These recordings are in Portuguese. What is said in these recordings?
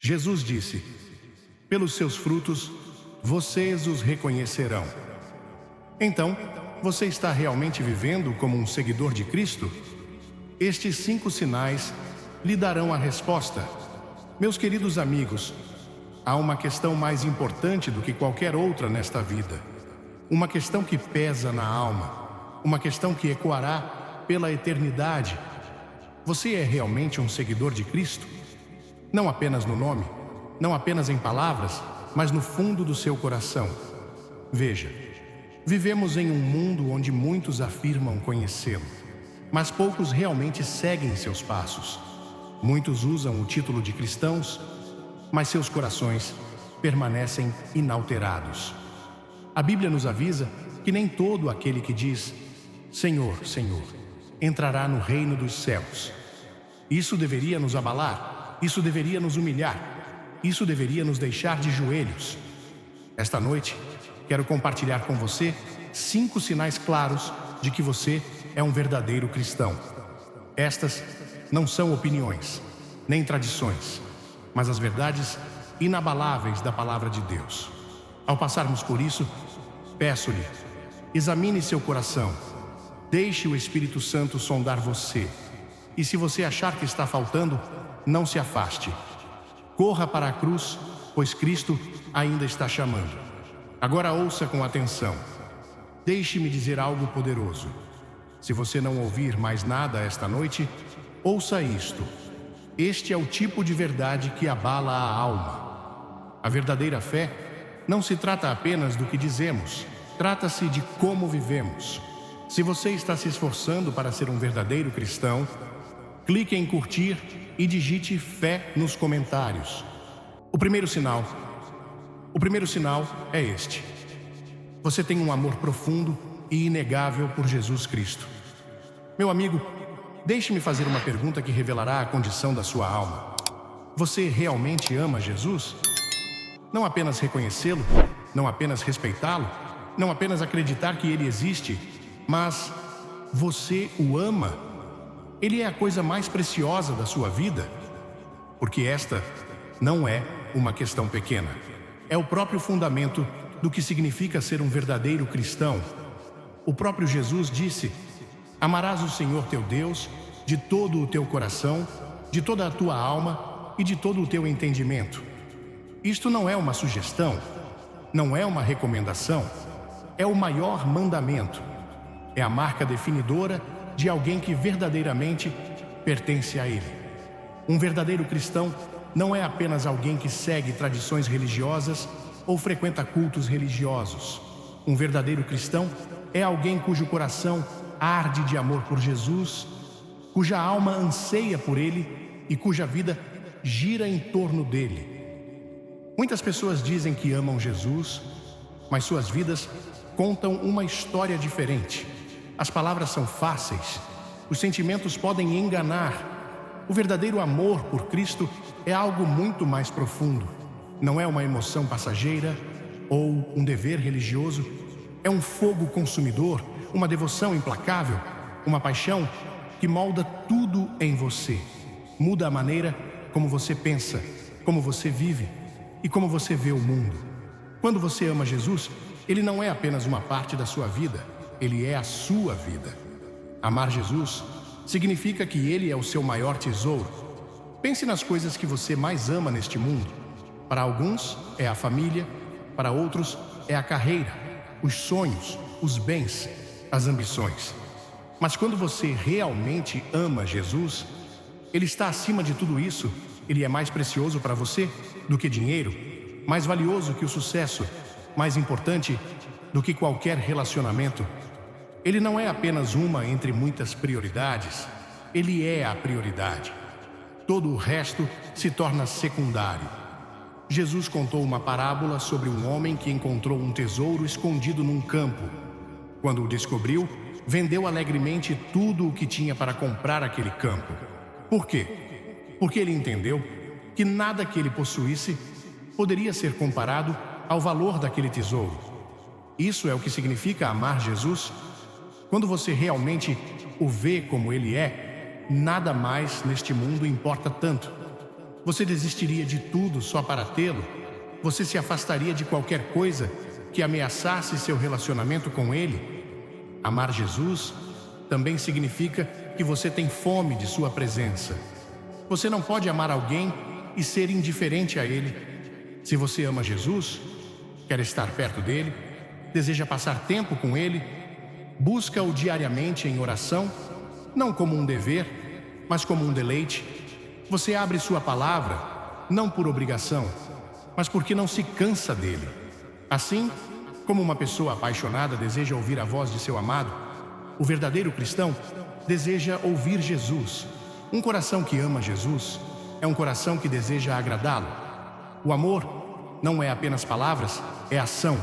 Jesus disse: pelos seus frutos, vocês os reconhecerão. Então, você está realmente vivendo como um seguidor de Cristo? Estes 5 sinais lhe darão a resposta. Meus queridos amigos, há uma questão mais importante do que qualquer outra nesta vida. Uma questão que pesa na alma. Uma questão que ecoará pela eternidade. Você é realmente um seguidor de Cristo? Não apenas no nome, não apenas em palavras, mas no fundo do seu coração. Veja, vivemos em um mundo onde muitos afirmam conhecê-lo, mas poucos realmente seguem seus passos. Muitos usam o título de cristãos, mas seus corações permanecem inalterados. A Bíblia nos avisa que nem todo aquele que diz Senhor, Senhor, entrará no reino dos céus. Isso deveria nos abalar, isso deveria nos humilhar, isso deveria nos deixar de joelhos. Esta noite, quero compartilhar com você 5 sinais claros de que você é um verdadeiro cristão. Estas não são opiniões, nem tradições, mas as verdades inabaláveis da palavra de Deus. Ao passarmos por isso, peço-lhe, examine seu coração, deixe o Espírito Santo sondar você. E se você achar que está faltando, não se afaste. Corra para a cruz, pois Cristo ainda está chamando. Agora ouça com atenção. Deixe-me dizer algo poderoso. Se você não ouvir mais nada esta noite, ouça isto. Este é o tipo de verdade que abala a alma. A verdadeira fé não se trata apenas do que dizemos, trata-se de como vivemos. Se você está se esforçando para ser um verdadeiro cristão, clique em curtir e digite fé nos comentários. O primeiro sinal é este. Você tem um amor profundo e inegável por Jesus Cristo. Meu amigo, deixe-me fazer uma pergunta que revelará a condição da sua alma. Você realmente ama Jesus? Não apenas reconhecê-lo, não apenas respeitá-lo, não apenas acreditar que ele existe, mas você o ama? Ele é a coisa mais preciosa da sua vida? Porque esta não é uma questão pequena. É o próprio fundamento do que significa ser um verdadeiro cristão. O próprio Jesus disse: amarás o Senhor teu Deus de todo o teu coração, de toda a tua alma e de todo o teu entendimento. Isto não é uma sugestão, não é uma recomendação, é o maior mandamento. É a marca definidora de alguém que verdadeiramente pertence a Ele. Um verdadeiro cristão não é apenas alguém que segue tradições religiosas ou frequenta cultos religiosos. Um verdadeiro cristão é alguém cujo coração arde de amor por Jesus, cuja alma anseia por Ele e cuja vida gira em torno dele. Muitas pessoas dizem que amam Jesus, mas suas vidas contam uma história diferente. As palavras são fáceis, os sentimentos podem enganar. O verdadeiro amor por Cristo é algo muito mais profundo. Não é uma emoção passageira ou um dever religioso. É um fogo consumidor, uma devoção implacável, uma paixão que molda tudo em você. Muda a maneira como você pensa, como você vive e como você vê o mundo. Quando você ama Jesus, Ele não é apenas uma parte da sua vida, Ele é a sua vida. Amar Jesus significa que Ele é o seu maior tesouro. Pense nas coisas que você mais ama neste mundo. Para alguns é a família, para outros é a carreira, os sonhos, os bens, as ambições. Mas quando você realmente ama Jesus, Ele está acima de tudo isso. Ele é mais precioso para você do que dinheiro, mais valioso que o sucesso, mais importante do que qualquer relacionamento. Ele não é apenas uma entre muitas prioridades, Ele é a prioridade. Todo o resto se torna secundário. Jesus contou uma parábola sobre um homem que encontrou um tesouro escondido num campo. Quando o descobriu, vendeu alegremente tudo o que tinha para comprar aquele campo. Por quê? Porque ele entendeu que nada que ele possuísse poderia ser comparado ao valor daquele tesouro. Isso é o que significa amar Jesus. Quando você realmente o vê como Ele é, nada mais neste mundo importa tanto. Você desistiria de tudo só para tê-lo? Você se afastaria de qualquer coisa que ameaçasse seu relacionamento com Ele? Amar Jesus também significa que você tem fome de sua presença. Você não pode amar alguém e ser indiferente a Ele. Se você ama Jesus, quer estar perto dele, deseja passar tempo com Ele, busca-o diariamente em oração, não como um dever, mas como um deleite. Você abre sua palavra, não por obrigação, mas porque não se cansa dele. Assim, como uma pessoa apaixonada deseja ouvir a voz de seu amado, o verdadeiro cristão deseja ouvir Jesus. Um coração que ama Jesus é um coração que deseja agradá-lo. O amor não é apenas palavras, é ação.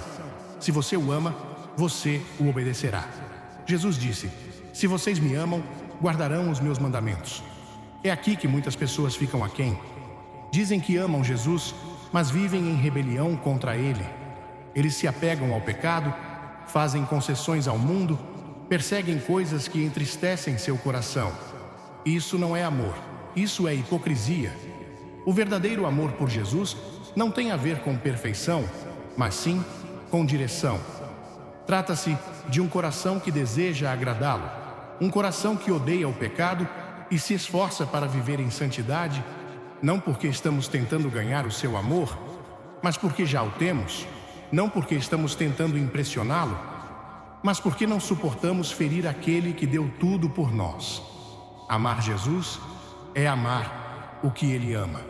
Se você o ama, você o obedecerá. Jesus disse: se vocês me amam, guardarão os meus mandamentos. É aqui que muitas pessoas ficam aquém. Dizem que amam Jesus, mas vivem em rebelião contra Ele. Eles se apegam ao pecado, fazem concessões ao mundo, perseguem coisas que entristecem seu coração. Isso não é amor, isso é hipocrisia. O verdadeiro amor por Jesus não tem a ver com perfeição, mas sim com direção. Trata-se de um coração que deseja agradá-lo, um coração que odeia o pecado e se esforça para viver em santidade, não porque estamos tentando ganhar o seu amor, mas porque já o temos, não porque estamos tentando impressioná-lo, mas porque não suportamos ferir aquele que deu tudo por nós. Amar Jesus é amar o que Ele ama.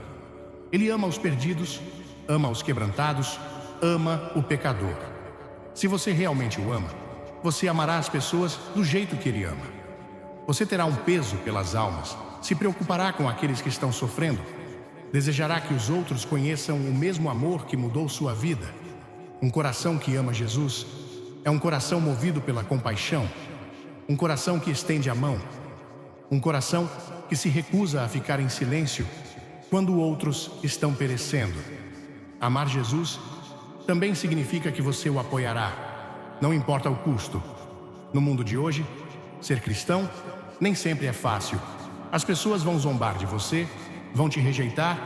Ele ama os perdidos, ama os quebrantados, ama o pecador. Se você realmente o ama, você amará as pessoas do jeito que Ele ama. Você terá um peso pelas almas, se preocupará com aqueles que estão sofrendo, desejará que os outros conheçam o mesmo amor que mudou sua vida. Um coração que ama Jesus é um coração movido pela compaixão, um coração que estende a mão, um coração que se recusa a ficar em silêncio quando outros estão perecendo. Amar Jesus também significa que você o apoiará, não importa o custo. No mundo de hoje, ser cristão nem sempre é fácil. As pessoas vão zombar de você, vão te rejeitar,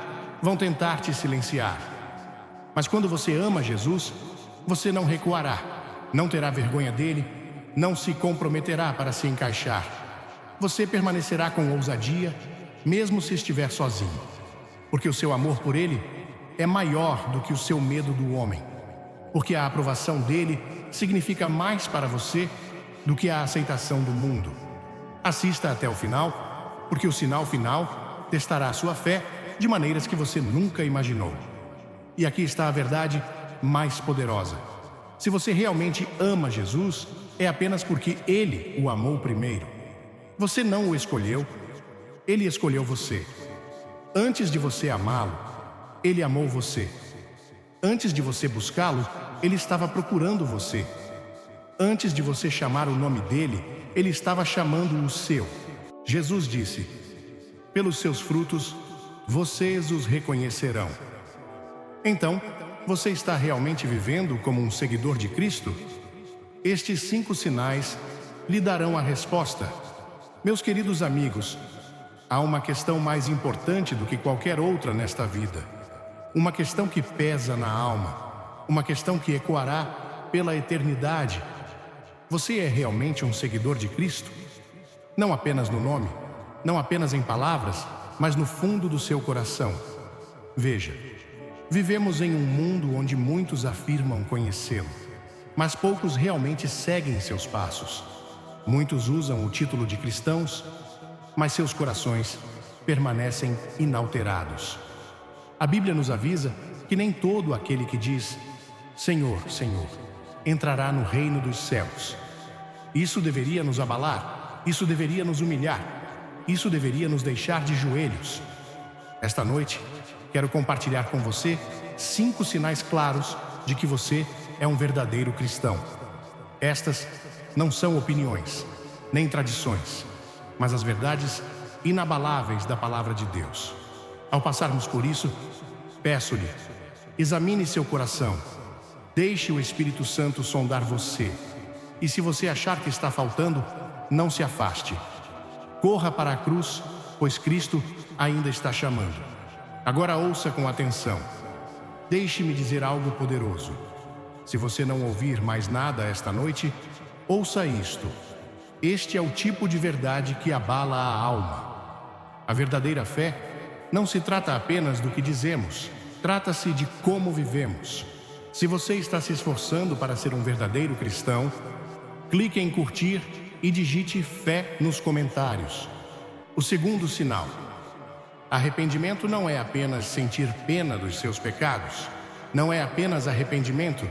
vão tentar te silenciar. Mas quando você ama Jesus, você não recuará, não terá vergonha dele, não se comprometerá para se encaixar. Você permanecerá com ousadia, mesmo se estiver sozinho, porque o seu amor por ele é maior do que o seu medo do homem, porque a aprovação dele significa mais para você do que a aceitação do mundo. Assista até o final, porque o sinal final testará a sua fé de maneiras que você nunca imaginou. E aqui está a verdade mais poderosa. Se você realmente ama Jesus, é apenas porque Ele o amou primeiro. Você não o escolheu, Ele escolheu você. Antes de você amá-lo, Ele amou você. Antes de você buscá-lo, Ele estava procurando você. Antes de você chamar o nome dele, Ele estava chamando o seu. Jesus disse: pelos seus frutos, vocês os reconhecerão. Então, você está realmente vivendo como um seguidor de Cristo? Estes 5 sinais lhe darão a resposta. Meus queridos amigos, há uma questão mais importante do que qualquer outra nesta vida. Uma questão que pesa na alma. Uma questão que ecoará pela eternidade. Você é realmente um seguidor de Cristo? Não apenas no nome, não apenas em palavras, mas no fundo do seu coração. Veja, vivemos em um mundo onde muitos afirmam conhecê-lo, mas poucos realmente seguem seus passos. Muitos usam o título de cristãos, mas seus corações permanecem inalterados. A Bíblia nos avisa que nem todo aquele que diz Senhor, Senhor, entrará no reino dos céus. Isso deveria nos abalar, isso deveria nos humilhar, isso deveria nos deixar de joelhos. Esta noite, quero compartilhar com você 5 sinais claros de que você é um verdadeiro cristão. Estas não são opiniões, nem tradições, mas as verdades inabaláveis da palavra de Deus. Ao passarmos por isso, peço-lhe, examine seu coração, deixe o Espírito Santo sondar você. E se você achar que está faltando, não se afaste. Corra para a cruz, pois Cristo ainda está chamando. Agora ouça com atenção. Deixe-me dizer algo poderoso. Se você não ouvir mais nada esta noite, ouça isto. Este é o tipo de verdade que abala a alma. A verdadeira fé não se trata apenas do que dizemos, trata-se de como vivemos. Se você está se esforçando para ser um verdadeiro cristão, clique em curtir e digite fé nos comentários. O segundo sinal. Arrependimento não é apenas sentir pena dos seus pecados. Não é apenas arrependimento.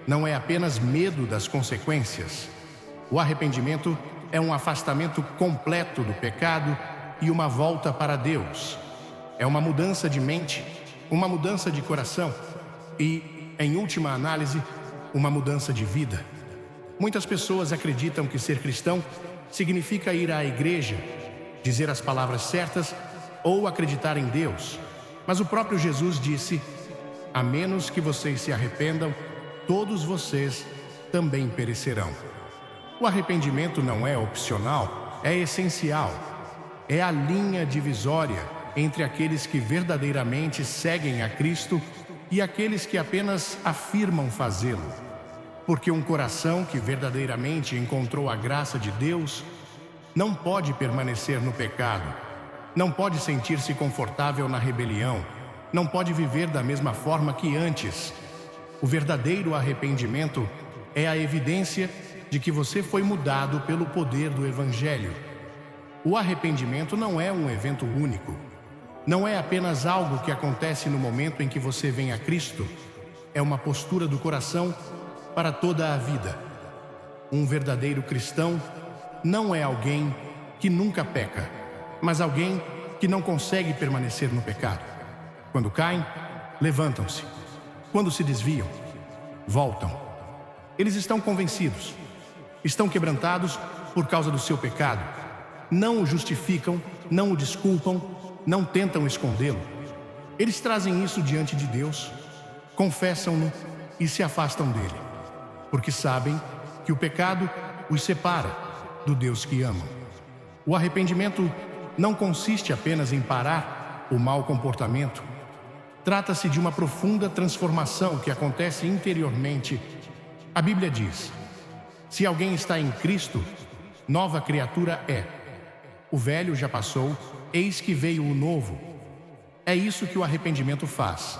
Não é apenas medo das consequências. O arrependimento é um afastamento completo do pecado e uma volta para Deus. É uma mudança de mente, uma mudança de coração e, em última análise, uma mudança de vida. Muitas pessoas acreditam que ser cristão significa ir à igreja, dizer as palavras certas ou acreditar em Deus. Mas o próprio Jesus disse: a menos que vocês se arrependam, todos vocês também perecerão. O arrependimento não é opcional, é essencial. É a linha divisória entre aqueles que verdadeiramente seguem a Cristo e aqueles que apenas afirmam fazê-lo. Porque um coração que verdadeiramente encontrou a graça de Deus não pode permanecer no pecado, não pode sentir-se confortável na rebelião, não pode viver da mesma forma que antes. O verdadeiro arrependimento é a evidência de que você foi mudado pelo poder do Evangelho. O arrependimento não é um evento único. Não é apenas algo que acontece no momento em que você vem a Cristo. É uma postura do coração para toda a vida. Um verdadeiro cristão não é alguém que nunca peca, mas alguém que não consegue permanecer no pecado. Quando caem, levantam-se. Quando se desviam, voltam. Eles estão convencidos. Estão quebrantados por causa do seu pecado. Não o justificam, não o desculpam, não tentam escondê-lo. Eles trazem isso diante de Deus, confessam-no e se afastam dele, porque sabem que o pecado os separa do Deus que amam. O arrependimento não consiste apenas em parar o mau comportamento. Trata-se de uma profunda transformação que acontece interiormente. A Bíblia diz: se alguém está em Cristo, nova criatura é. O velho já passou, eis que veio o novo. É isso que o arrependimento faz.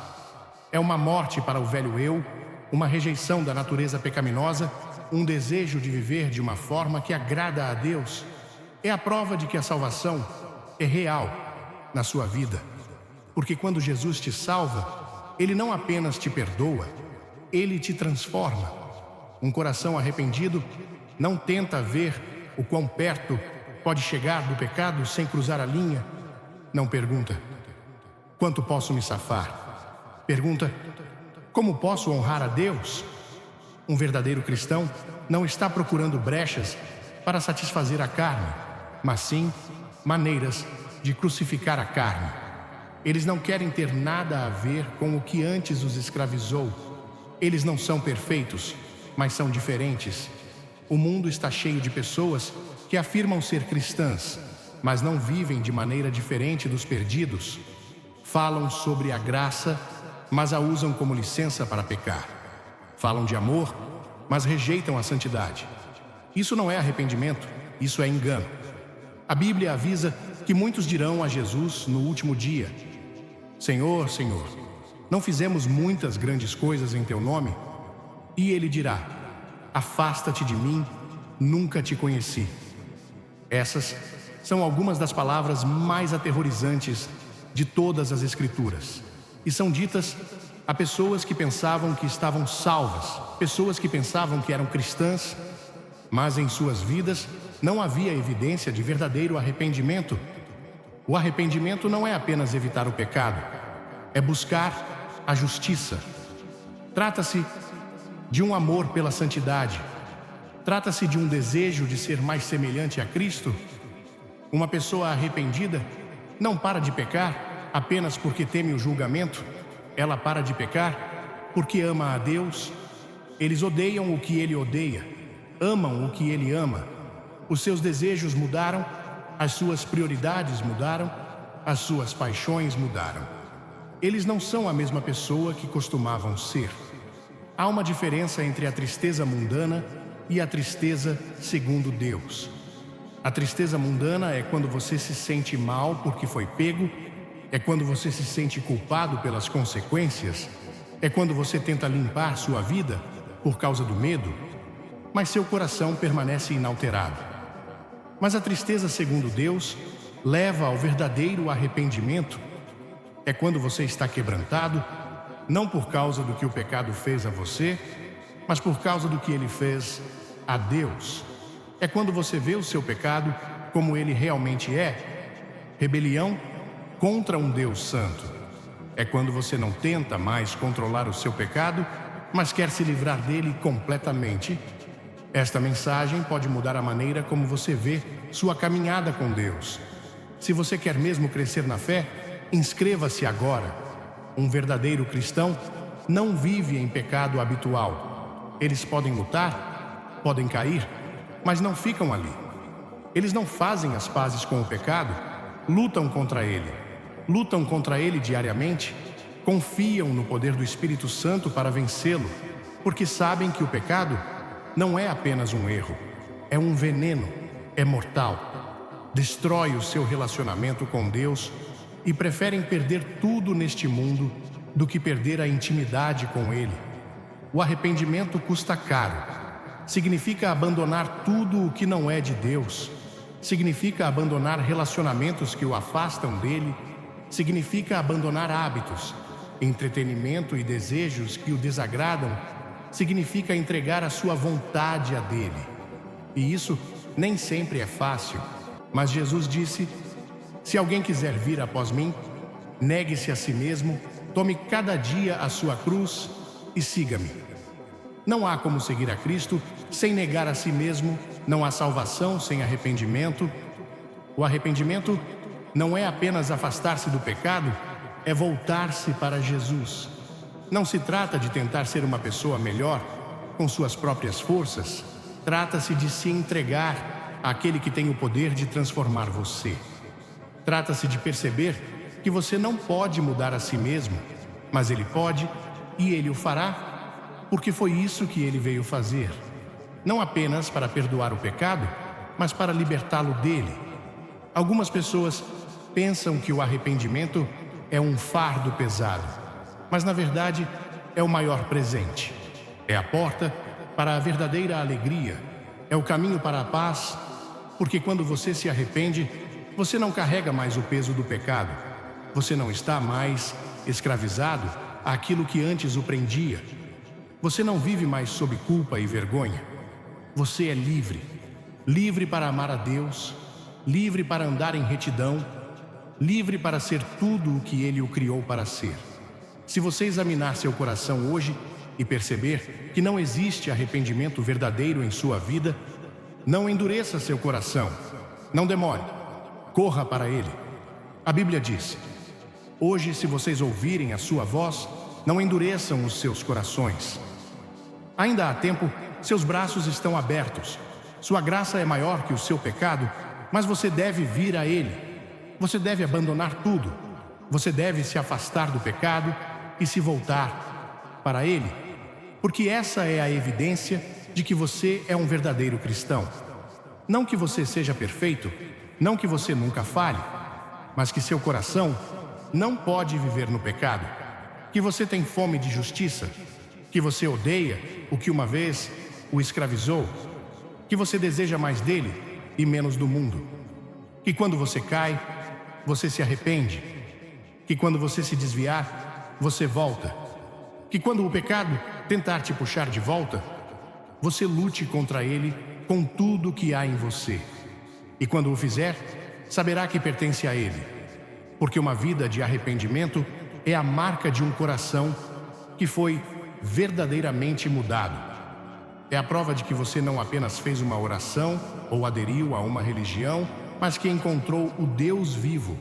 É uma morte para o velho eu, uma rejeição da natureza pecaminosa, um desejo de viver de uma forma que agrada a Deus. É a prova de que a salvação é real na sua vida. Porque quando Jesus te salva, Ele não apenas te perdoa, Ele te transforma. Um coração arrependido não tenta ver o quão perto pode chegar do pecado sem cruzar a linha. Não pergunta: quanto posso me safar? Pergunta: como posso honrar a Deus? Um verdadeiro cristão não está procurando brechas para satisfazer a carne, mas sim maneiras de crucificar a carne. Eles não querem ter nada a ver com o que antes os escravizou. Eles não são perfeitos, mas são diferentes. O mundo está cheio de pessoas que afirmam ser cristãs, mas não vivem de maneira diferente dos perdidos. Falam sobre a graça, mas a usam como licença para pecar. Falam de amor, mas rejeitam a santidade. Isso não é arrependimento, isso é engano. A Bíblia avisa que muitos dirão a Jesus no último dia: Senhor, Senhor, não fizemos muitas grandes coisas em teu nome? E ele dirá: afasta-te de mim, nunca te conheci. Essas são algumas das palavras mais aterrorizantes de todas as Escrituras. E são ditas a pessoas que pensavam que estavam salvas, pessoas que pensavam que eram cristãs, mas em suas vidas não havia evidência de verdadeiro arrependimento. O arrependimento não é apenas evitar o pecado, é buscar a justiça. Trata-se de um amor pela santidade. Trata-se de um desejo de ser mais semelhante a Cristo. Uma pessoa arrependida não para de pecar apenas porque teme o julgamento. Ela para de pecar porque ama a Deus. Eles odeiam o que Ele odeia, amam o que Ele ama. Os seus desejos mudaram, as suas prioridades mudaram, as suas paixões mudaram. eles não são a mesma pessoa que costumavam ser. Há uma diferença entre a tristeza mundana e a tristeza segundo Deus. A tristeza mundana é quando você se sente mal porque foi pego, é quando você se sente culpado pelas consequências, é quando você tenta limpar sua vida por causa do medo, mas seu coração permanece inalterado. Mas a tristeza segundo Deus leva ao verdadeiro arrependimento. É quando você está quebrantado, não por causa do que o pecado fez a você, mas por causa do que ele fez a Deus. É quando você vê o seu pecado como ele realmente é, rebelião contra um Deus santo. É quando você não tenta mais controlar o seu pecado, mas quer se livrar dele completamente. Esta mensagem pode mudar a maneira como você vê sua caminhada com Deus. Se você quer mesmo crescer na fé, inscreva-se agora. Um verdadeiro cristão não vive em pecado habitual. Eles podem lutar, podem cair, mas não ficam ali. Eles não fazem as pazes com o pecado, lutam contra ele diariamente, confiam no poder do Espírito Santo para vencê-lo, porque sabem que o pecado não é apenas um erro, é um veneno, é mortal, destrói o seu relacionamento com Deus e preferem perder tudo neste mundo do que perder a intimidade com Ele. O arrependimento custa caro. Significa abandonar tudo o que não é de Deus. Significa abandonar relacionamentos que o afastam dele. Significa abandonar hábitos, entretenimento e desejos que o desagradam. Significa entregar a sua vontade a dele. E isso nem sempre é fácil. Mas Jesus disse: se alguém quiser vir após mim, negue-se a si mesmo, tome cada dia a sua cruz e siga-me. Não há como seguir a Cristo sem negar a si mesmo, não há salvação sem arrependimento. O arrependimento não é apenas afastar-se do pecado, é voltar-se para Jesus. Não se trata de tentar ser uma pessoa melhor com suas próprias forças, trata-se de se entregar àquele que tem o poder de transformar você. Trata-se de perceber que você não pode mudar a si mesmo, mas Ele pode e Ele o fará, porque foi isso que Ele veio fazer. Não apenas para perdoar o pecado, mas para libertá-lo dele. Algumas pessoas pensam que o arrependimento é um fardo pesado, mas na verdade é o maior presente. É a porta para a verdadeira alegria, é o caminho para a paz, porque quando você se arrepende, você não carrega mais o peso do pecado. Você não está mais escravizado àquilo que antes o prendia. Você não vive mais sob culpa e vergonha. Você é livre. Livre para amar a Deus, livre para andar em retidão, livre para ser tudo o que Ele o criou para ser. Se você examinar seu coração hoje e perceber que não existe arrependimento verdadeiro em sua vida, não endureça seu coração. Não demore. Corra para Ele. A Bíblia diz: hoje, se vocês ouvirem a sua voz, não endureçam os seus corações. Ainda há tempo, seus braços estão abertos. Sua graça é maior que o seu pecado, mas você deve vir a Ele. Você deve abandonar tudo. Você deve se afastar do pecado e se voltar para Ele, porque essa é a evidência de que você é um verdadeiro cristão. Não que você seja perfeito, não que você nunca falhe, mas que seu coração não pode viver no pecado, que você tem fome de justiça, que você odeia o que uma vez o escravizou, que você deseja mais dele e menos do mundo, que quando você cai, você se arrepende, que quando você se desviar, você volta, que quando o pecado tentar te puxar de volta, você lute contra ele com tudo o que há em você. E quando o fizer, saberá que pertence a Ele, porque uma vida de arrependimento é a marca de um coração que foi verdadeiramente mudado. É a prova de que você não apenas fez uma oração ou aderiu a uma religião, mas que encontrou o Deus vivo.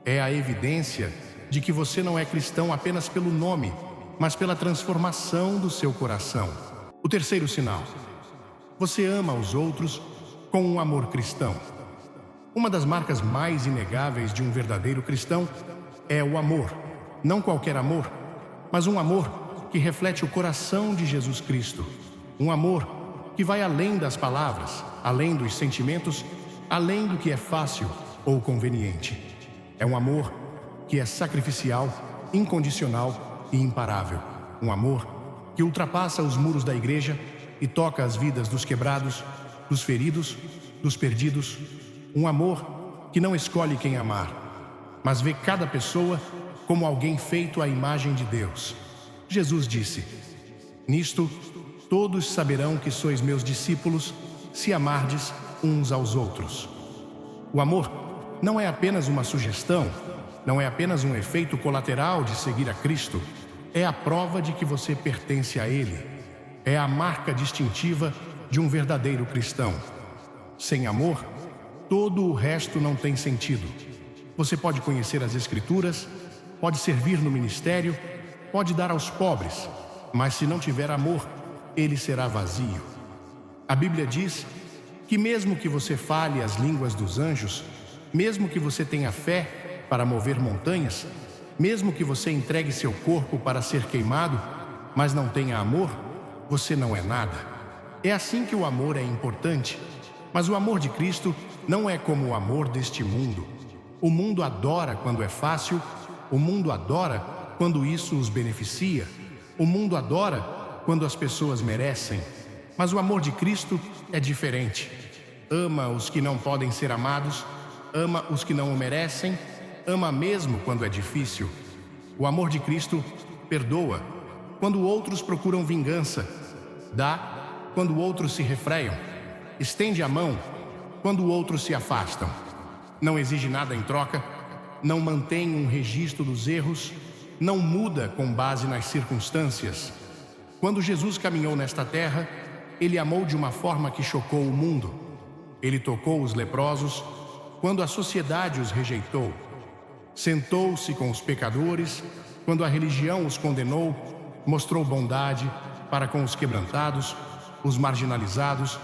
É a evidência de que você não é cristão apenas pelo nome, mas pela transformação do seu coração. O terceiro sinal: você ama os outros com um amor cristão. Uma das marcas mais inegáveis de um verdadeiro cristão é o amor. Não qualquer amor, mas um amor que reflete o coração de Jesus Cristo. Um amor que vai além das palavras, além dos sentimentos, além do que é fácil ou conveniente. É um amor que é sacrificial, incondicional e imparável. Um amor que ultrapassa os muros da igreja e toca as vidas dos quebrados, dos feridos, dos perdidos. Um amor que não escolhe quem amar, mas vê cada pessoa como alguém feito à imagem de Deus. Jesus disse: "Nisto todos saberão que sois meus discípulos, se amardes uns aos outros." O amor não é apenas uma sugestão, não é apenas um efeito colateral de seguir a Cristo. É a prova de que você pertence a Ele. É a marca distintiva de um verdadeiro cristão. Sem amor, todo o resto não tem sentido. Você pode conhecer as Escrituras, pode servir no ministério, pode dar aos pobres, mas se não tiver amor, ele será vazio. A Bíblia diz que mesmo que você fale as línguas dos anjos, mesmo que você tenha fé para mover montanhas, mesmo que você entregue seu corpo para ser queimado, mas não tenha amor, você não é nada. É assim que o amor é importante, mas o amor de Cristo não é como o amor deste mundo. O mundo adora quando é fácil, o mundo adora quando isso os beneficia, o mundo adora quando as pessoas merecem, mas o amor de Cristo é diferente. Ama os que não podem ser amados, ama os que não o merecem, ama mesmo quando é difícil. O amor de Cristo perdoa quando outros procuram vingança, dá quando outros se refreiam, estende a mão quando outros se afastam. Não exige nada em troca, não mantém um registro dos erros, não muda com base nas circunstâncias. Quando Jesus caminhou nesta terra, ele amou de uma forma que chocou o mundo. Ele tocou os leprosos quando a sociedade os rejeitou. Sentou-se com os pecadores quando a religião os condenou. Mostrou bondade para com os quebrantados, os marginalizados,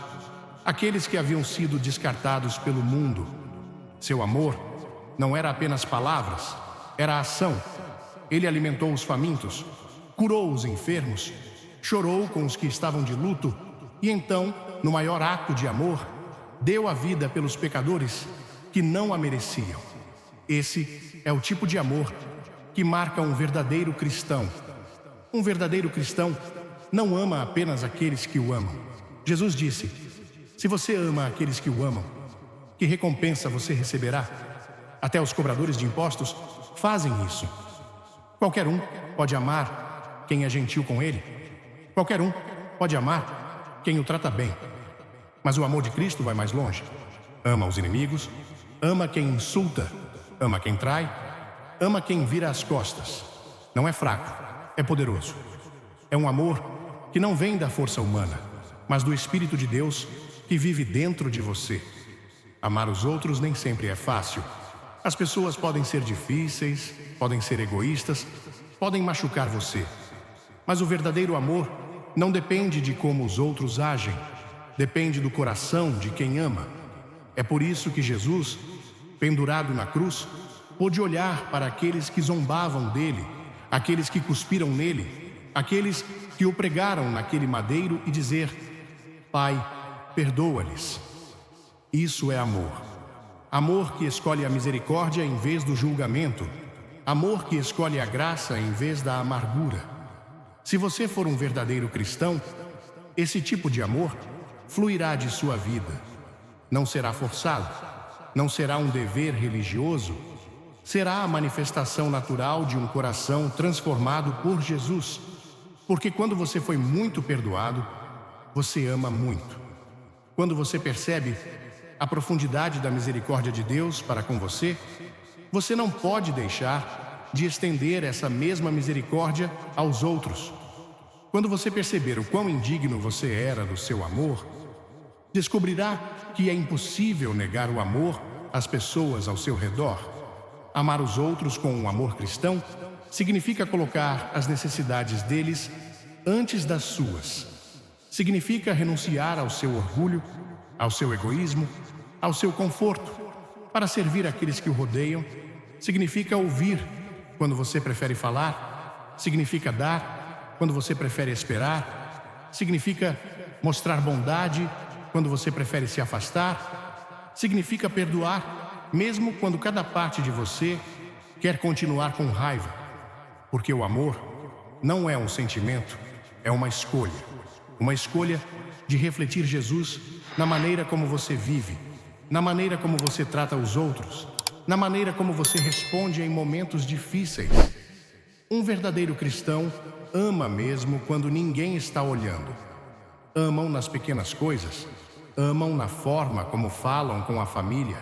aqueles que haviam sido descartados pelo mundo. Seu amor não era apenas palavras, era ação. Ele alimentou os famintos, curou os enfermos, chorou com os que estavam de luto e então, no maior ato de amor, deu a vida pelos pecadores que não a mereciam. Esse é o tipo de amor que marca um verdadeiro cristão. Um verdadeiro cristão não ama apenas aqueles que o amam. Jesus disse: "Se você ama aqueles que o amam, que recompensa você receberá? Até os cobradores de impostos fazem isso. Qualquer um pode amar quem é gentil com ele. Qualquer um pode amar quem o trata bem. Mas o amor de Cristo vai mais longe. Ama os inimigos, ama quem insulta, ama quem trai, ama quem vira as costas. Não é fraco, é poderoso. É um amor que não vem da força humana, mas do Espírito de Deus que vive dentro de você. Amar os outros nem sempre é fácil. As pessoas podem ser difíceis, podem ser egoístas, podem machucar você. Mas o verdadeiro amor não depende de como os outros agem, depende do coração de quem ama. É por isso que Jesus, pendurado na cruz, pôde olhar para aqueles que zombavam dele, aqueles que cuspiram nele, aqueles que o pregaram naquele madeiro e dizer: "Pai, perdoa-lhes." Isso é amor. Amor que escolhe a misericórdia em vez do julgamento. Amor que escolhe a graça em vez da amargura. Se você for um verdadeiro cristão, esse tipo de amor fluirá de sua vida. Não será forçado, não será um dever religioso, será a manifestação natural de um coração transformado por Jesus. Porque quando você foi muito perdoado, você ama muito. Quando você percebe a profundidade da misericórdia de Deus para com você, você não pode deixar de estender essa mesma misericórdia aos outros. Quando você perceber o quão indigno você era do seu amor, descobrirá que é impossível negar o amor às pessoas ao seu redor. Amar os outros com um amor cristão significa colocar as necessidades deles antes das suas. Significa renunciar ao seu orgulho, ao seu egoísmo, ao seu conforto, para servir aqueles que o rodeiam. Significa ouvir, quando você prefere falar, significa dar quando você prefere esperar, significa mostrar bondade quando você prefere se afastar, significa perdoar mesmo quando cada parte de você quer continuar com raiva, porque o amor não é um sentimento, é uma escolha de refletir Jesus na maneira como você vive, na maneira como você trata os outros, na maneira como você responde em momentos difíceis. Um verdadeiro cristão ama mesmo quando ninguém está olhando. Amam nas pequenas coisas, amam na forma como falam com a família,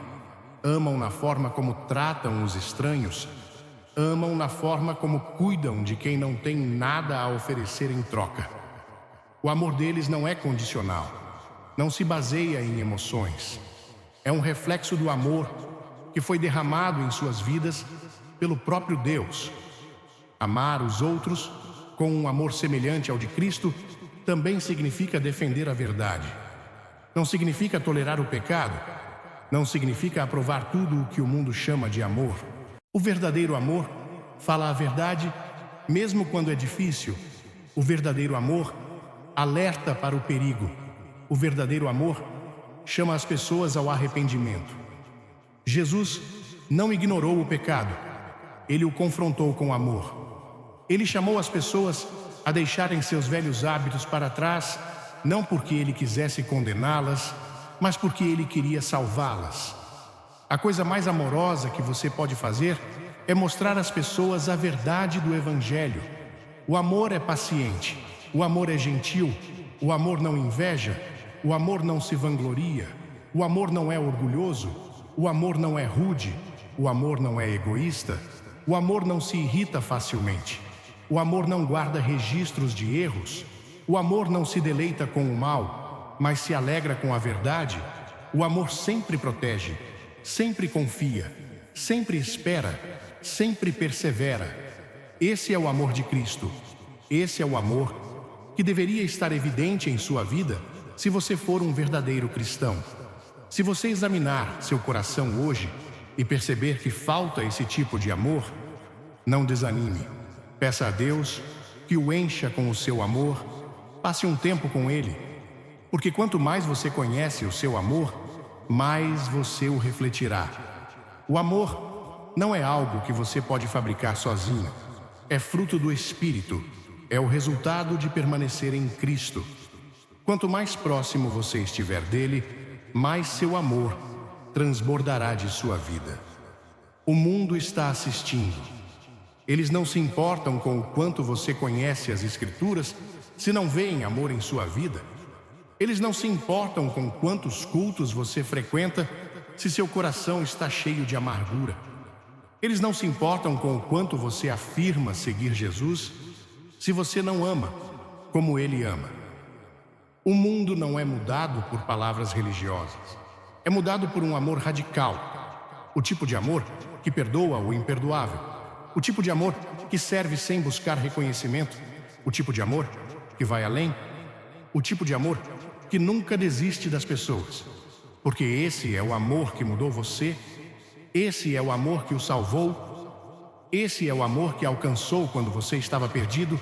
amam na forma como tratam os estranhos, amam na forma como cuidam de quem não tem nada a oferecer em troca. O amor deles não é condicional, não se baseia em emoções. É um reflexo do amor que foi derramado em suas vidas pelo próprio Deus. Amar os outros com um amor semelhante ao de Cristo também significa defender a verdade. Não significa tolerar o pecado, não significa aprovar tudo o que o mundo chama de amor. O verdadeiro amor fala a verdade mesmo quando é difícil. O verdadeiro amor alerta para o perigo. O verdadeiro amor chama as pessoas ao arrependimento. Jesus não ignorou o pecado. Ele o confrontou com amor. Ele chamou as pessoas a deixarem seus velhos hábitos para trás, não porque ele quisesse condená-las, mas porque ele queria salvá-las. A coisa mais amorosa que você pode fazer é mostrar às pessoas a verdade do Evangelho. O amor é paciente, o amor é gentil, o amor não inveja, o amor não se vangloria, o amor não é orgulhoso, o amor não é rude, o amor não é egoísta, o amor não se irrita facilmente, o amor não guarda registros de erros, o amor não se deleita com o mal, mas se alegra com a verdade. O amor sempre protege, sempre confia, sempre espera, sempre persevera. Esse é o amor de Cristo. Esse é o amor que deveria estar evidente em sua vida se você for um verdadeiro cristão. Se você examinar seu coração hoje e perceber que falta esse tipo de amor, não desanime. Peça a Deus que o encha com o seu amor. Passe um tempo com Ele, porque quanto mais você conhece o seu amor, mais você o refletirá. O amor não é algo que você pode fabricar sozinho. É fruto do Espírito. É o resultado de permanecer em Cristo. Quanto mais próximo você estiver dele, mais seu amor transbordará de sua vida. O mundo está assistindo. Eles não se importam com o quanto você conhece as Escrituras se não veem amor em sua vida. Eles não se importam com quantos cultos você frequenta se seu coração está cheio de amargura. Eles não se importam com o quanto você afirma seguir Jesus se você não ama como Ele ama. O mundo não é mudado por palavras religiosas. É mudado por um amor radical. O tipo de amor que perdoa o imperdoável. O tipo de amor que serve sem buscar reconhecimento. O tipo de amor que vai além. O tipo de amor que nunca desiste das pessoas. Porque esse é o amor que mudou você. Esse é o amor que o salvou. Esse é o amor que alcançou quando você estava perdido,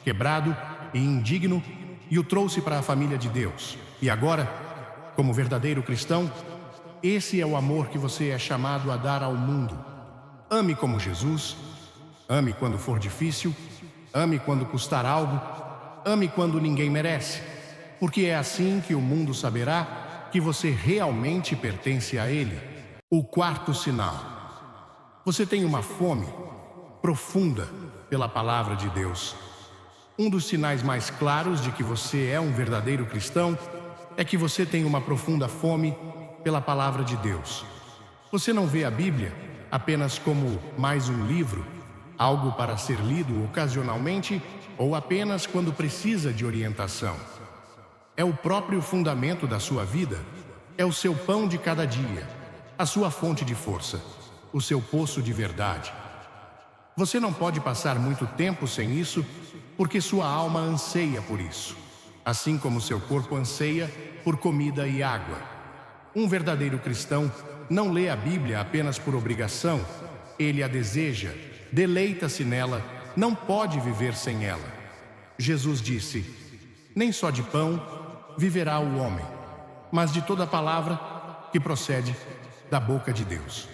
quebrado e indigno, e o trouxe para a família de Deus. E agora, como verdadeiro cristão, esse é o amor que você é chamado a dar ao mundo. Ame como Jesus. Ame quando for difícil. Ame quando custar algo. Ame quando ninguém merece. Porque é assim que o mundo saberá que você realmente pertence a Ele. O quarto sinal. Você tem uma fome profunda pela palavra de Deus. Um dos sinais mais claros de que você é um verdadeiro cristão é que você tem uma profunda fome pela palavra de Deus. Você não vê a Bíblia apenas como mais um livro, algo para ser lido ocasionalmente ou apenas quando precisa de orientação. É o próprio fundamento da sua vida, é o seu pão de cada dia, a sua fonte de força, o seu poço de verdade. Você não pode passar muito tempo sem isso, porque sua alma anseia por isso, assim como seu corpo anseia por comida e água. Um verdadeiro cristão não lê a Bíblia apenas por obrigação, ele a deseja, deleita-se nela, não pode viver sem ela. Jesus disse: nem só de pão viverá o homem, mas de toda palavra que procede da boca de Deus.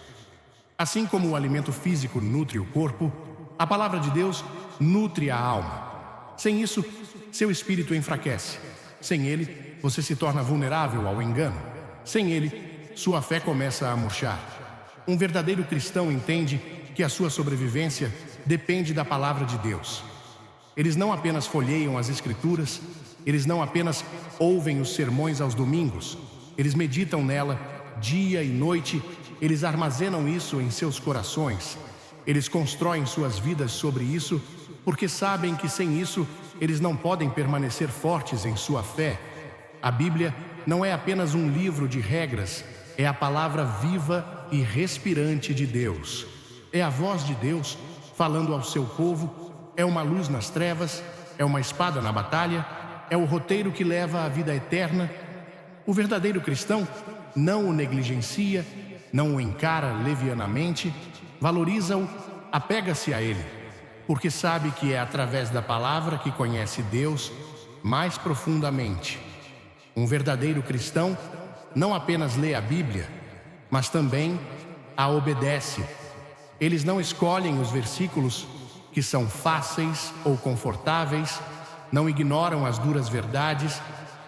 Assim como o alimento físico nutre o corpo, a palavra de Deus nutre a alma. Sem isso, seu espírito enfraquece. Sem ele, você se torna vulnerável ao engano. Sem ele, sua fé começa a murchar. Um verdadeiro cristão entende que a sua sobrevivência depende da palavra de Deus. Eles não apenas folheiam as Escrituras, eles não apenas ouvem os sermões aos domingos, eles meditam nela dia e noite, eles armazenam isso em seus corações, eles constroem suas vidas sobre isso, porque sabem que sem isso eles não podem permanecer fortes em sua fé. A Bíblia não é apenas um livro de regras, é a palavra viva e respirante de Deus. É a voz de Deus falando ao seu povo, é uma luz nas trevas, é uma espada na batalha, é o roteiro que leva à vida eterna. O verdadeiro cristão não o negligencia, não o encara levianamente, valoriza-o, apega-se a ele, porque sabe que é através da palavra que conhece Deus mais profundamente. Um verdadeiro cristão não apenas lê a Bíblia, mas também a obedece. Eles não escolhem os versículos que são fáceis ou confortáveis, não ignoram as duras verdades,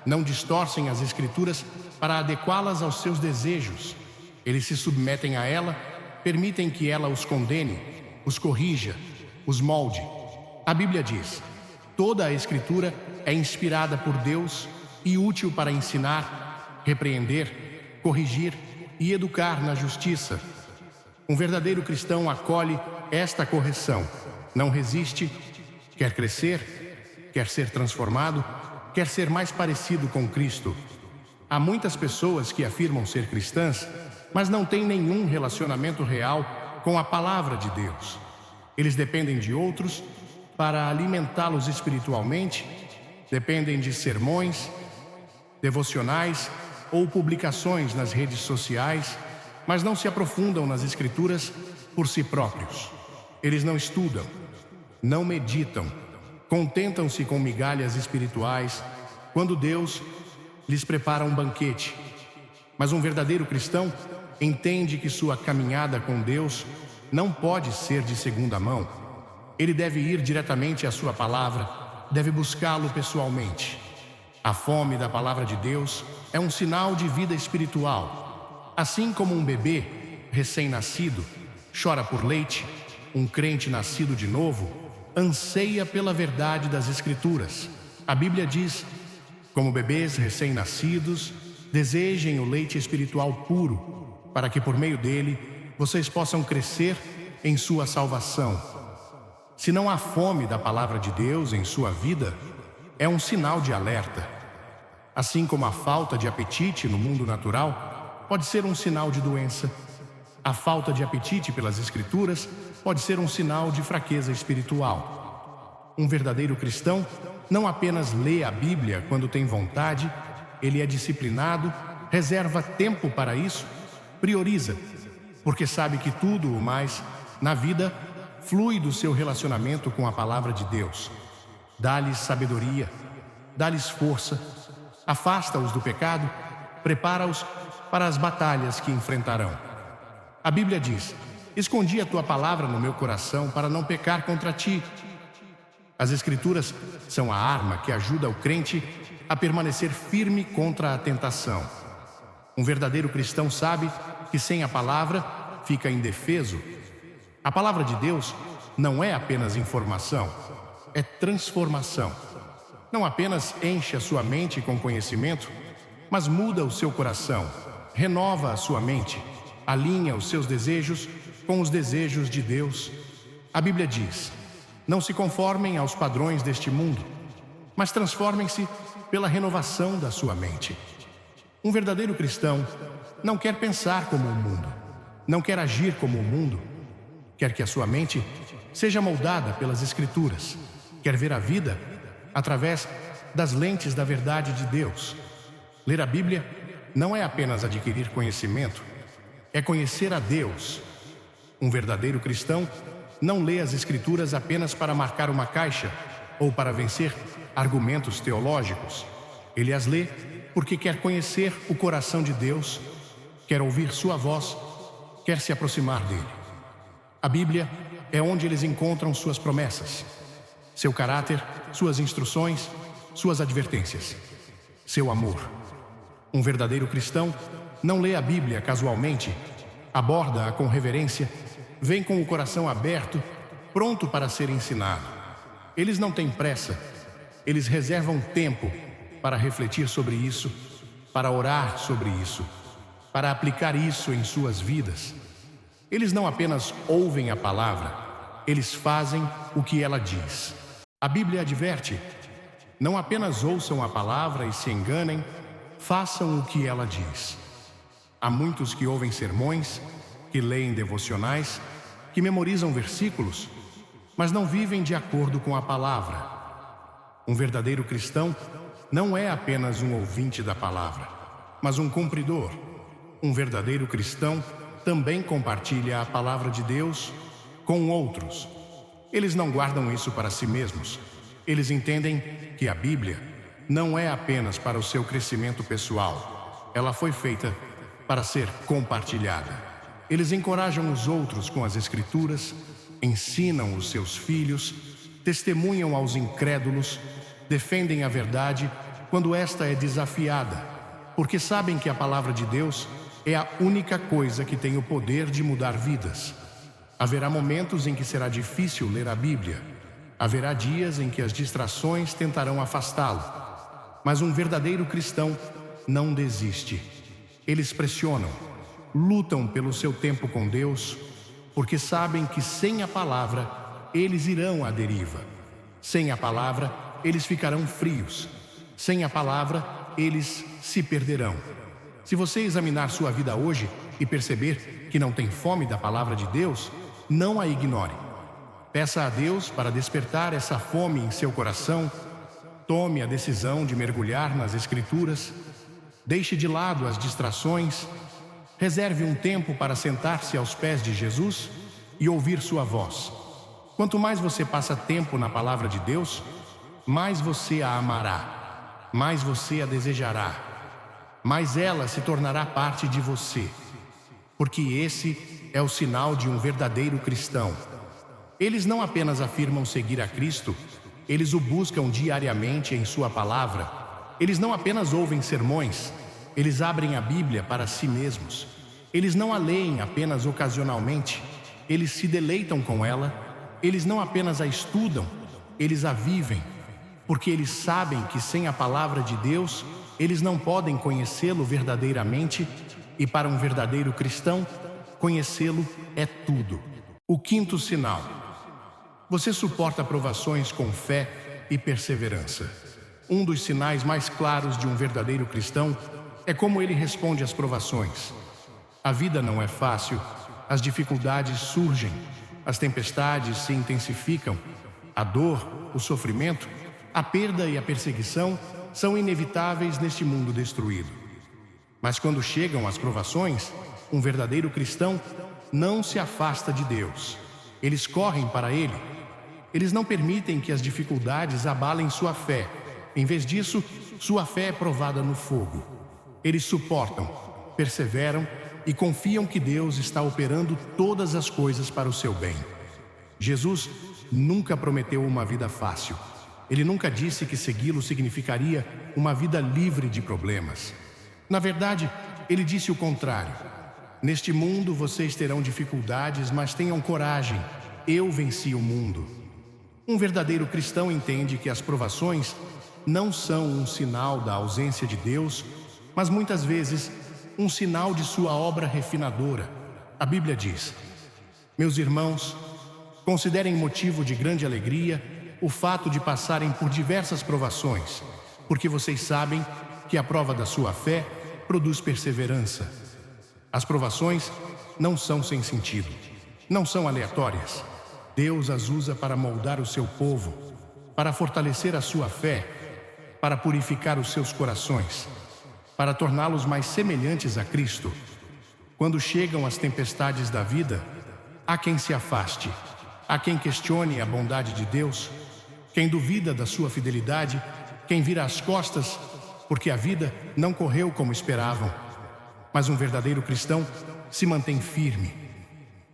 não distorcem as Escrituras para adequá-las aos seus desejos. Eles se submetem a ela, permitem que ela os condene, os corrija, os molde. A Bíblia diz: toda a Escritura é inspirada por Deus e útil para ensinar, repreender, corrigir e educar na justiça. Um verdadeiro cristão acolhe esta correção, não resiste, quer crescer, quer ser transformado, quer ser mais parecido com Cristo. Há muitas pessoas que afirmam ser cristãs, mas não têm nenhum relacionamento real com a palavra de Deus. Eles dependem de outros para alimentá-los espiritualmente, dependem de sermões, devocionais ou publicações nas redes sociais, mas não se aprofundam nas Escrituras por si próprios. Eles não estudam, não meditam, contentam-se com migalhas espirituais, quando Deus lhes prepara um banquete. Mas um verdadeiro cristão entende que sua caminhada com Deus não pode ser de segunda mão. Ele deve ir diretamente à sua palavra, deve buscá-lo pessoalmente. A fome da palavra de Deus é um sinal de vida espiritual. Assim como um bebê recém-nascido chora por leite, um crente nascido de novo anseia pela verdade das Escrituras. A Bíblia diz: como bebês recém-nascidos, desejem o leite espiritual puro, para que por meio dele vocês possam crescer em sua salvação. Se não há fome da palavra de Deus em sua vida, é um sinal de alerta. Assim como a falta de apetite no mundo natural pode ser um sinal de doença, a falta de apetite pelas Escrituras pode ser um sinal de fraqueza espiritual. Um verdadeiro cristão não apenas lê a Bíblia quando tem vontade, ele é disciplinado, reserva tempo para isso, prioriza, porque sabe que tudo o mais na vida flui do seu relacionamento com a palavra de Deus. Dá-lhes sabedoria, dá-lhes força, afasta-os do pecado, prepara-os para as batalhas que enfrentarão. A Bíblia diz: escondi a tua palavra no meu coração para não pecar contra ti. As Escrituras são a arma que ajuda o crente a permanecer firme contra a tentação. Um verdadeiro cristão sabe que sem a palavra fica indefeso. A palavra de Deus não é apenas informação, é transformação. Não apenas enche a sua mente com conhecimento, mas muda o seu coração, renova a sua mente, alinha os seus desejos com os desejos de Deus. A Bíblia diz: não se conformem aos padrões deste mundo, mas transformem-se pela renovação da sua mente. Um verdadeiro cristão não quer pensar como o mundo, não quer agir como o mundo, quer que a sua mente seja moldada pelas Escrituras, quer ver a vida através das lentes da verdade de Deus. Ler a Bíblia não é apenas adquirir conhecimento, é conhecer a Deus. Um verdadeiro cristão não lê as Escrituras apenas para marcar uma caixa ou para vencer argumentos teológicos. Ele as lê porque quer conhecer o coração de Deus, quer ouvir sua voz, quer se aproximar dele. A Bíblia é onde eles encontram suas promessas, seu caráter, suas instruções, suas advertências, seu amor. Um verdadeiro cristão não lê a Bíblia casualmente, aborda-a com reverência, vem com o coração aberto, pronto para ser ensinado. Eles não têm pressa, eles reservam tempo para refletir sobre isso, para orar sobre isso, para aplicar isso em suas vidas. Eles não apenas ouvem a palavra, eles fazem o que ela diz. A Bíblia adverte: não apenas ouçam a palavra e se enganem, façam o que ela diz. Há muitos que ouvem sermões, que leem devocionais, que memorizam versículos, mas não vivem de acordo com a palavra. Um verdadeiro cristão não é apenas um ouvinte da palavra, mas um cumpridor. Um verdadeiro cristão também compartilha a palavra de Deus com outros. Eles não guardam isso para si mesmos. Eles entendem que a Bíblia não é apenas para o seu crescimento pessoal. Ela foi feita para ser compartilhada. Eles encorajam os outros com as Escrituras, ensinam os seus filhos, testemunham aos incrédulos, defendem a verdade quando esta é desafiada, porque sabem que a palavra de Deus é a única coisa que tem o poder de mudar vidas. Haverá momentos em que será difícil ler a Bíblia. Haverá dias em que as distrações tentarão afastá-lo. Mas um verdadeiro cristão não desiste. Eles pressionam, lutam pelo seu tempo com Deus, porque sabem que sem a palavra, eles irão à deriva. Sem a palavra, eles ficarão frios. Sem a palavra, eles se perderão. Se você examinar sua vida hoje e perceber que não tem fome da palavra de Deus, não a ignore. Peça a Deus para despertar essa fome em seu coração. Tome a decisão de mergulhar nas Escrituras. Deixe de lado as distrações. Reserve um tempo para sentar-se aos pés de Jesus e ouvir sua voz. Quanto mais você passa tempo na palavra de Deus, mais você a amará, mais você a desejará, mais ela se tornará parte de você. Porque esse é o sinal de um verdadeiro cristão. Eles não apenas afirmam seguir a Cristo, eles o buscam diariamente em sua palavra. Eles não apenas ouvem sermões, eles abrem a Bíblia para si mesmos. Eles não a leem apenas ocasionalmente, eles se deleitam com ela. Eles não apenas a estudam, eles a vivem, porque eles sabem que sem a palavra de Deus, eles não podem conhecê-lo verdadeiramente, e para um verdadeiro cristão, conhecê-lo é tudo. O quinto sinal: você suporta provações com fé e perseverança. Um dos sinais mais claros de um verdadeiro cristão é como ele responde às provações. A vida não é fácil, as dificuldades surgem, as tempestades se intensificam, a dor, o sofrimento, a perda e a perseguição são inevitáveis neste mundo destruído. Mas quando chegam as provações, um verdadeiro cristão não se afasta de Deus. Eles correm para Ele. Eles não permitem que as dificuldades abalem sua fé. Em vez disso, sua fé é provada no fogo. Eles suportam, perseveram e confiam que Deus está operando todas as coisas para o seu bem. Jesus nunca prometeu uma vida fácil. Ele nunca disse que segui-lo significaria uma vida livre de problemas. Na verdade, ele disse o contrário. Neste mundo vocês terão dificuldades, mas tenham coragem. Eu venci o mundo. Um verdadeiro cristão entende que as provações não são um sinal da ausência de Deus, mas muitas vezes um sinal de sua obra refinadora. A Bíblia diz: meus irmãos, considerem motivo de grande alegria o fato de passarem por diversas provações, porque vocês sabem que a prova da sua fé produz perseverança. As provações não são sem sentido, não são aleatórias. Deus as usa para moldar o seu povo, para fortalecer a sua fé, para purificar os seus corações, para torná-los mais semelhantes a Cristo. Quando chegam as tempestades da vida, há quem se afaste, Há quem questione a bondade de Deus, quem duvida da sua fidelidade, quem vira as costas porque a vida não correu como esperavam. Mas um verdadeiro cristão se mantém firme.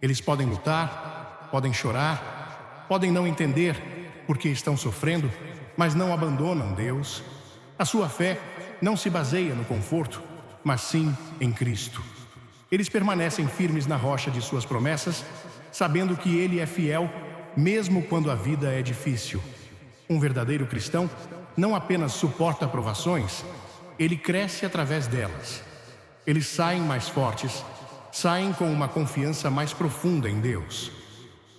Eles podem lutar, podem chorar, podem não entender porque estão sofrendo, mas não abandonam Deus. A sua fé não se baseia no conforto, mas sim em Cristo. Eles permanecem firmes na rocha de suas promessas, sabendo que Ele é fiel, mesmo quando a vida é difícil. Um verdadeiro cristão não apenas suporta provações, ele cresce através delas. Eles saem mais fortes, saem com uma confiança mais profunda em Deus.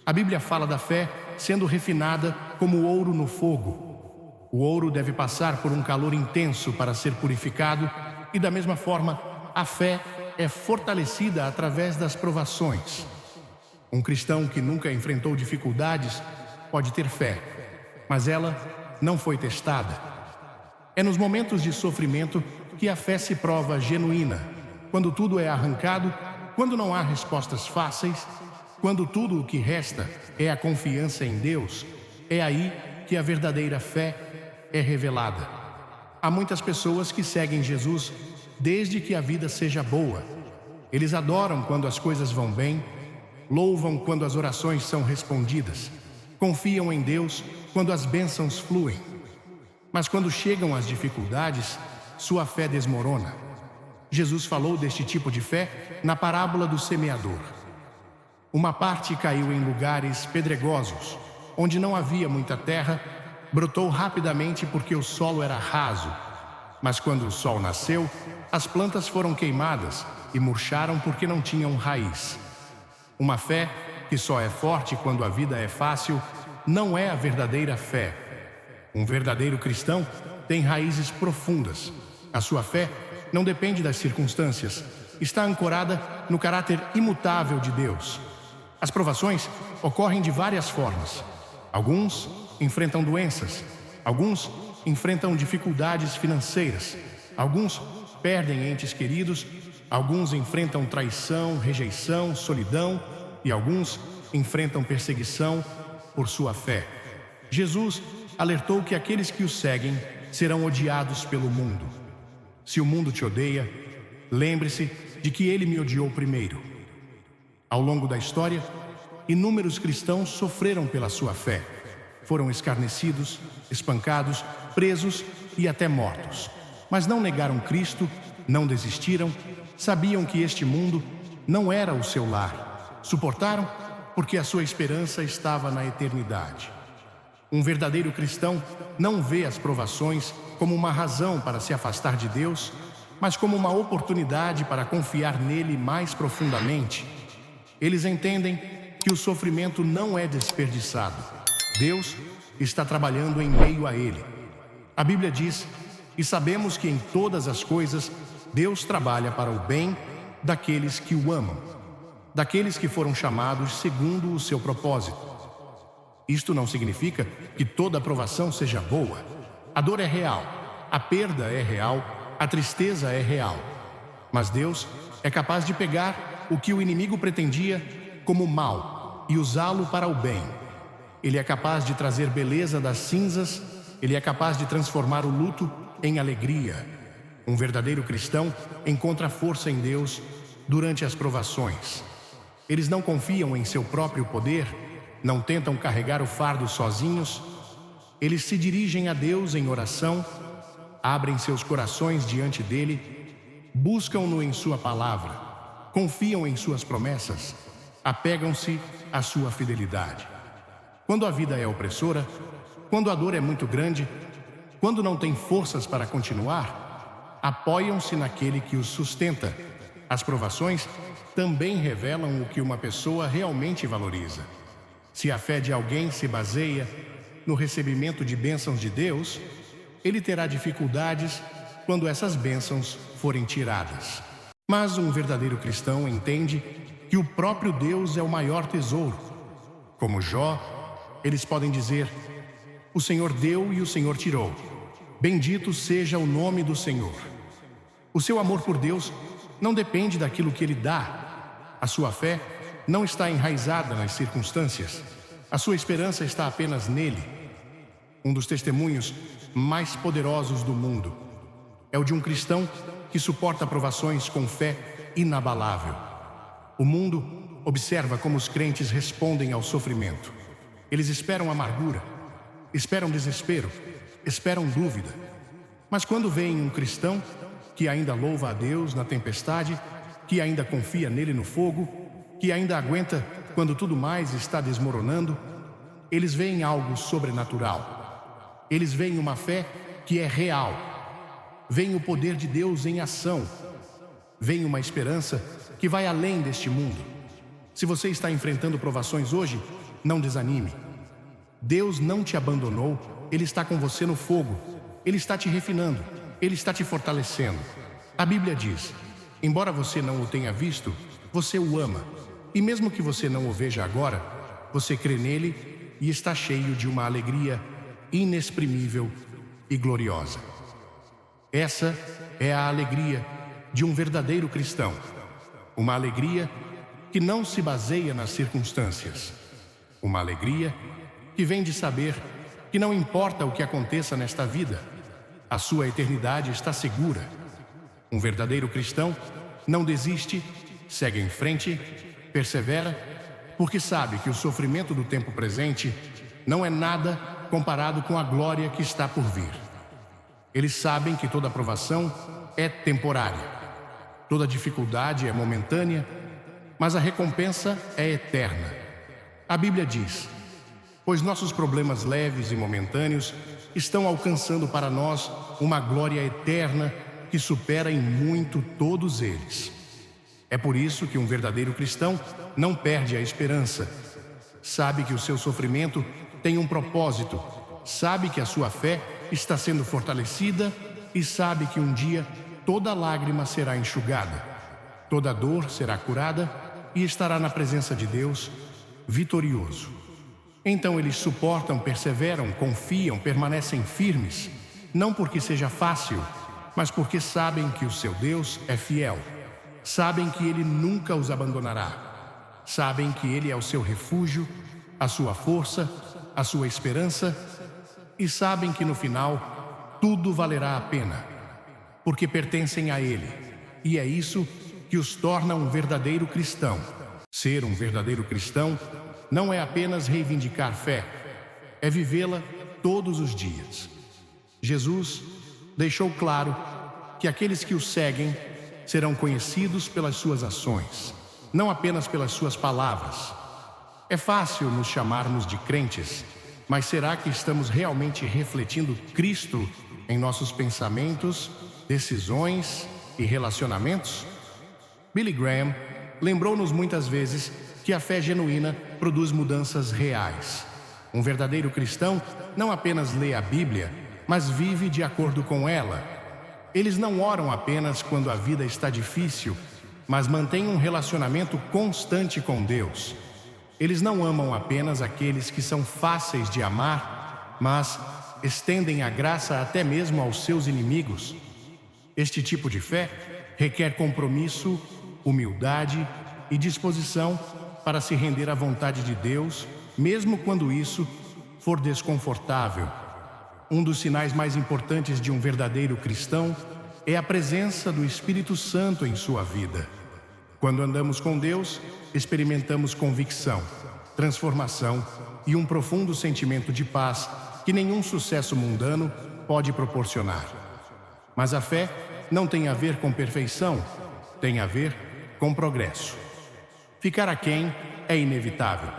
A Bíblia fala da fé sendo refinada como ouro no fogo. O ouro deve passar por um calor intenso para ser purificado e, da mesma forma, a fé é fortalecida através das provações. Um cristão que nunca enfrentou dificuldades pode ter fé, mas ela não foi testada. É nos momentos de sofrimento que a fé se prova genuína, quando tudo é arrancado, quando não há respostas fáceis, quando tudo o que resta é a confiança em Deus. É aí que a verdadeira fé é revelada. Há muitas pessoas que seguem Jesus desde que a vida seja boa. Eles adoram quando as coisas vão bem, louvam quando as orações são respondidas, confiam em Deus quando as bênçãos fluem. Mas quando chegam as dificuldades, sua fé desmorona. Jesus falou deste tipo de fé na parábola do semeador. Uma parte caiu em lugares pedregosos, onde não havia muita terra, brotou rapidamente porque o solo era raso. Mas quando o sol nasceu, as plantas foram queimadas e murcharam porque não tinham raiz. Uma fé que só é forte quando a vida é fácil não é a verdadeira fé. Um verdadeiro cristão tem raízes profundas. A sua fé não depende das circunstâncias. Está ancorada no caráter imutável de Deus. As provações ocorrem de várias formas. Alguns enfrentam doenças. Alguns enfrentam dificuldades financeiras. Alguns perdem entes queridos. Alguns enfrentam traição, rejeição, solidão. E alguns enfrentam perseguição por sua fé. Jesus alertou que aqueles que o seguem serão odiados pelo mundo. Se o mundo te odeia, lembre-se de que ele me odiou primeiro. Ao longo da história, inúmeros cristãos sofreram pela sua fé. Foram escarnecidos, espancados, presos e até mortos. Mas não negaram Cristo, não desistiram, sabiam que este mundo não era o seu lar. Suportaram porque a sua esperança estava na eternidade. Um verdadeiro cristão não vê as provações como uma razão para se afastar de Deus, mas como uma oportunidade para confiar nele mais profundamente. Eles entendem que o sofrimento não é desperdiçado. Deus está trabalhando em meio a ele. A Bíblia diz, e sabemos que em todas as coisas Deus trabalha para o bem daqueles que o amam, daqueles que foram chamados segundo o seu propósito. Isto não significa que toda aprovação seja boa. A dor é real, a perda é real, a tristeza é real. Mas Deus é capaz de pegar o que o inimigo pretendia como mal e usá-lo para o bem. Ele é capaz de trazer beleza das cinzas, ele é capaz de transformar o luto em alegria. Um verdadeiro cristão encontra força em Deus durante as provações. Eles não confiam em seu próprio poder, não tentam carregar o fardo sozinhos. Eles se dirigem a Deus em oração, abrem seus corações diante dele, buscam-no em sua palavra, confiam em suas promessas, apegam-se à sua fidelidade. Quando a vida é opressora, quando a dor é muito grande, quando não tem forças para continuar, apoiam-se naquele que os sustenta. As provações também revelam o que uma pessoa realmente valoriza. Se a fé de alguém se baseia no recebimento de bênçãos de Deus, ele terá dificuldades quando essas bênçãos forem tiradas. Mas um verdadeiro cristão entende que o próprio Deus é o maior tesouro. Como Jó, eles podem dizer: o Senhor deu e o Senhor tirou. Bendito seja o nome do Senhor. O seu amor por Deus não depende daquilo que ele dá. A sua fé não está enraizada nas circunstâncias. A sua esperança está apenas nele. Um dos testemunhos mais poderosos do mundo é o de um cristão que suporta provações com fé inabalável. O mundo observa como os crentes respondem ao sofrimento. Eles esperam amargura, esperam desespero, esperam dúvida. Mas quando veem um cristão que ainda louva a Deus na tempestade, que ainda confia nele no fogo, que ainda aguenta quando tudo mais está desmoronando, eles veem algo sobrenatural. Eles veem uma fé que é real. Veem o poder de Deus em ação. Veem uma esperança que vai além deste mundo. Se você está enfrentando provações hoje, não desanime. Deus não te abandonou, Ele está com você no fogo. Ele está te refinando, Ele está te fortalecendo. A Bíblia diz: embora você não o tenha visto, você o ama. E mesmo que você não o veja agora, você crê nele e está cheio de uma alegria inexprimível e gloriosa. Essa é a alegria de um verdadeiro cristão. Uma alegria que não se baseia nas circunstâncias. Uma alegria que vem de saber que não importa o que aconteça nesta vida, a sua eternidade está segura. Um verdadeiro cristão não desiste, segue em frente, persevera, porque sabe que o sofrimento do tempo presente não é nada comparado com a glória que está por vir. Eles sabem que toda provação é temporária, toda dificuldade é momentânea, mas a recompensa é eterna. A Bíblia diz: pois nossos problemas leves e momentâneos estão alcançando para nós uma glória eterna que supera em muito todos eles. É por isso que um verdadeiro cristão não perde a esperança. Sabe que o seu sofrimento tem um propósito, sabe que a sua fé está sendo fortalecida e sabe que um dia toda lágrima será enxugada, toda dor será curada e estará na presença de Deus, vitorioso. Então eles suportam, perseveram, confiam, permanecem firmes, não porque seja fácil, mas porque sabem que o seu Deus é fiel. Sabem que Ele nunca os abandonará. Sabem que Ele é o seu refúgio, a sua força, a sua esperança, e sabem que no final tudo valerá a pena, porque pertencem a Ele. E é isso que os torna um verdadeiro cristão. Ser um verdadeiro cristão não é apenas reivindicar fé, é vivê-la todos os dias. Jesus deixou claro que aqueles que o seguem serão conhecidos pelas suas ações, não apenas pelas suas palavras. É fácil nos chamarmos de crentes, mas será que estamos realmente refletindo Cristo em nossos pensamentos, decisões e relacionamentos? Billy Graham lembrou-nos muitas vezes que a fé genuína produz mudanças reais. Um verdadeiro cristão não apenas lê a Bíblia, mas vive de acordo com ela. Eles não oram apenas quando a vida está difícil, mas mantêm um relacionamento constante com Deus. Eles não amam apenas aqueles que são fáceis de amar, mas estendem a graça até mesmo aos seus inimigos. Este tipo de fé requer compromisso, humildade e disposição para se render à vontade de Deus, mesmo quando isso for desconfortável. Um dos sinais mais importantes de um verdadeiro cristão é a presença do Espírito Santo em sua vida. Quando andamos com Deus, experimentamos convicção, transformação e um profundo sentimento de paz que nenhum sucesso mundano pode proporcionar. Mas a fé não tem a ver com perfeição, tem a ver com progresso. Ficar aquém é inevitável,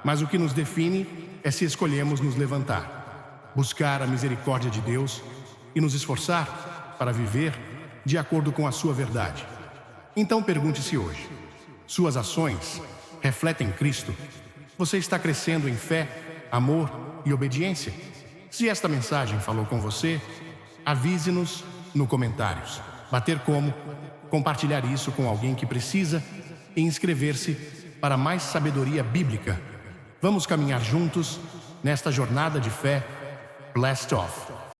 mas o que nos define é se escolhemos nos levantar, buscar a misericórdia de Deus e nos esforçar para viver de acordo com a sua verdade. Então pergunte-se hoje: suas ações refletem Cristo? Você está crescendo em fé, amor e obediência? Se esta mensagem falou com você, avise-nos nos comentários. Bater como, compartilhar isso com alguém que precisa e inscrever-se para mais sabedoria bíblica. Vamos caminhar juntos nesta jornada de fé. Blast off.